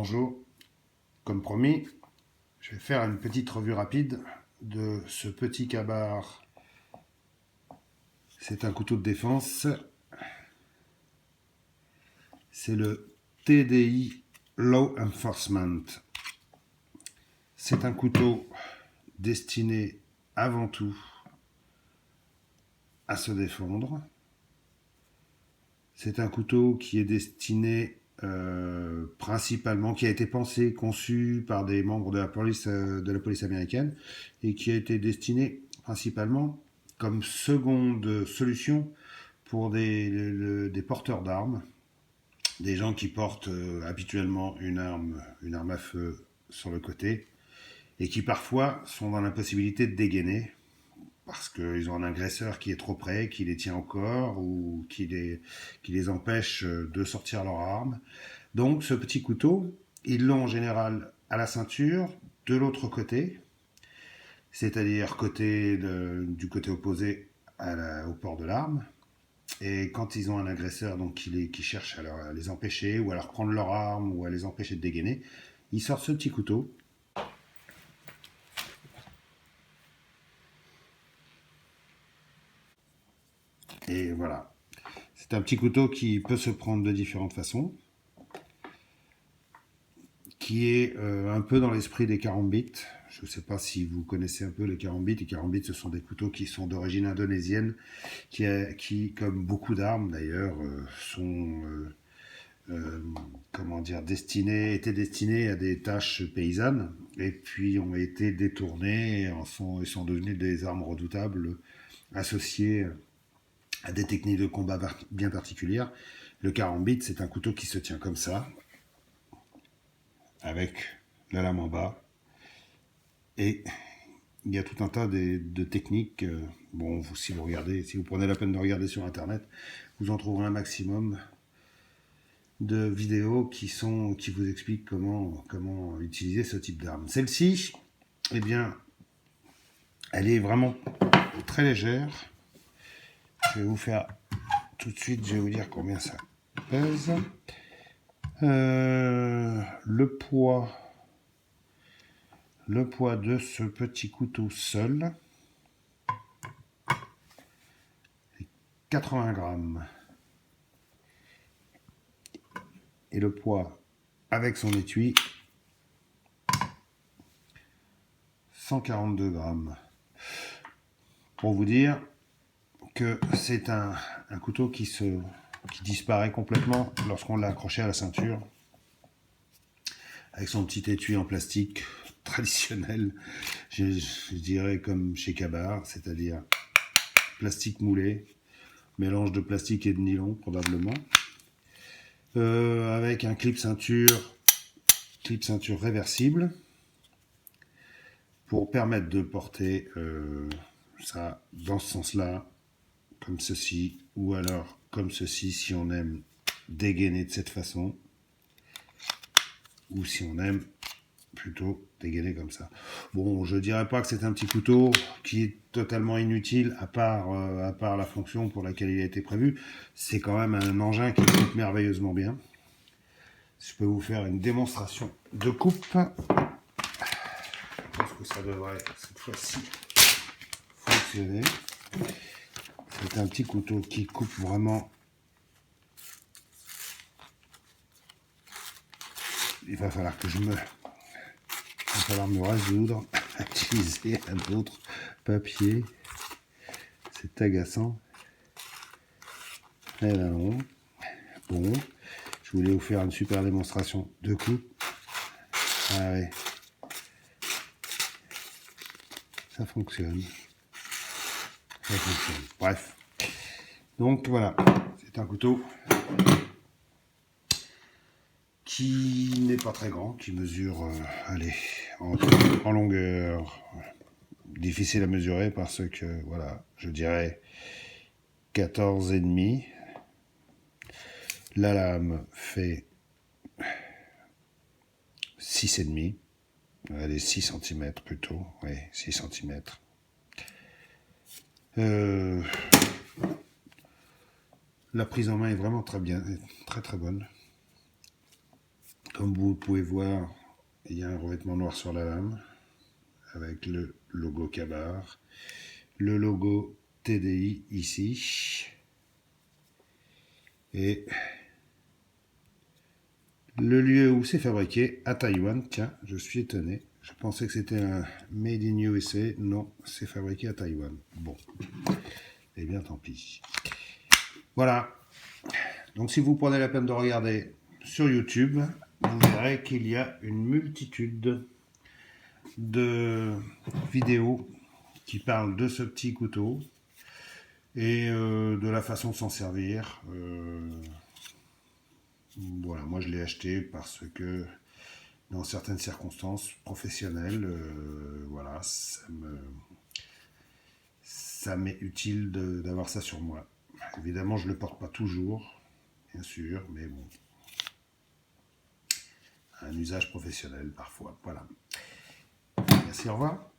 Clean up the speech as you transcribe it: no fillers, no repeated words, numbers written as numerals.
Bonjour, comme promis, je vais faire une petite revue rapide de ce petit Ka-Bar. C'est un couteau de défense, c'est le TDI Law Enforcement. C'est un couteau destiné avant tout à se défendre. C'est un couteau qui est destiné principalement, qui a été pensé, conçu par des membres de la police américaine et qui a été destiné principalement comme seconde solution pour des porteurs d'armes, des gens qui portent habituellement une arme à feu sur le côté et qui parfois sont dans l'impossibilité de dégainer parce qu'ils ont un agresseur qui est trop près, qui les tient au corps ou qui les empêche de sortir leur arme. Donc ce petit couteau, ils l'ont en général à la ceinture, de l'autre côté, c'est-à-dire du côté opposé au port de l'arme. Et quand ils ont un agresseur donc, qui cherche à les empêcher ou à leur prendre leur arme ou à les empêcher de dégainer, ils sortent ce petit couteau. Et voilà. C'est un petit couteau qui peut se prendre de différentes façons, qui est un peu dans l'esprit des carambites. Je ne sais pas si vous connaissez un peu les carambites. Les carambites, ce sont des couteaux qui sont d'origine indonésienne, qui comme beaucoup d'armes d'ailleurs, sont étaient destinés à des tâches paysannes, et puis ont été détournés et sont devenus des armes redoutables associées à des techniques de combat bien particulières. Le carambite, c'est un couteau qui se tient comme ça, avec la lame en bas, et il y a tout un tas de techniques. Bon, si vous prenez la peine de regarder sur internet, vous en trouverez un maximum de vidéos qui vous expliquent comment utiliser ce type d'arme. Celle-ci, eh bien, elle est vraiment très légère. Je vais vous faire tout de suite, je vais vous dire combien ça pèse. Le poids de ce petit couteau seul, c'est 80 grammes. Et le poids avec son étui, 142 grammes. Pour vous dire que c'est un couteau qui disparaît complètement lorsqu'on l'a accroché à la ceinture, avec son petit étui en plastique traditionnel, je dirais comme chez Ka-Bar, c'est-à-dire plastique moulé, mélange de plastique et de nylon probablement, avec un clip ceinture réversible pour permettre de porter ça dans ce sens-là, comme ceci, ou alors comme ceci si on aime dégainer de cette façon, ou si on aime plutôt dégainer comme ça. Bon, je dirais pas que c'est un petit couteau qui est totalement inutile à part la fonction pour laquelle il a été prévu. C'est quand même un engin qui coupe merveilleusement bien. Je peux vous faire une démonstration de coupe. Je pense que ça devrait cette fois-ci fonctionner. C'est un petit couteau qui coupe vraiment. Il va falloir me résoudre à utiliser un autre papier. C'est agaçant. Et là, non. Bon, je voulais vous faire une super démonstration de coupe. Allez. Ça fonctionne. Bref. Donc voilà, c'est un couteau qui n'est pas très grand, qui mesure, en longueur, difficile à mesurer parce que, voilà, je dirais 14,5. La lame fait 6,5. Elle est 6 cm plutôt, oui, 6 cm. La prise en main est vraiment très bien, très très bonne. Comme vous pouvez voir, il y a un revêtement noir sur la lame avec le logo Kabar, le logo TDI ici et le lieu où c'est fabriqué à Taïwan. Tiens, je suis étonné. Je pensais que c'était un Made in USA. Non, c'est fabriqué à Taïwan. Bon, eh bien tant pis. Voilà. Donc si vous prenez la peine de regarder sur YouTube, vous verrez qu'il y a une multitude de vidéos qui parlent de ce petit couteau et de la façon de s'en servir. Voilà, moi je l'ai acheté parce que dans certaines circonstances professionnelles, voilà, ça m'est utile d'avoir ça sur moi. Évidemment, je ne le porte pas toujours, bien sûr, mais bon, un usage professionnel parfois. Voilà. Merci, au revoir.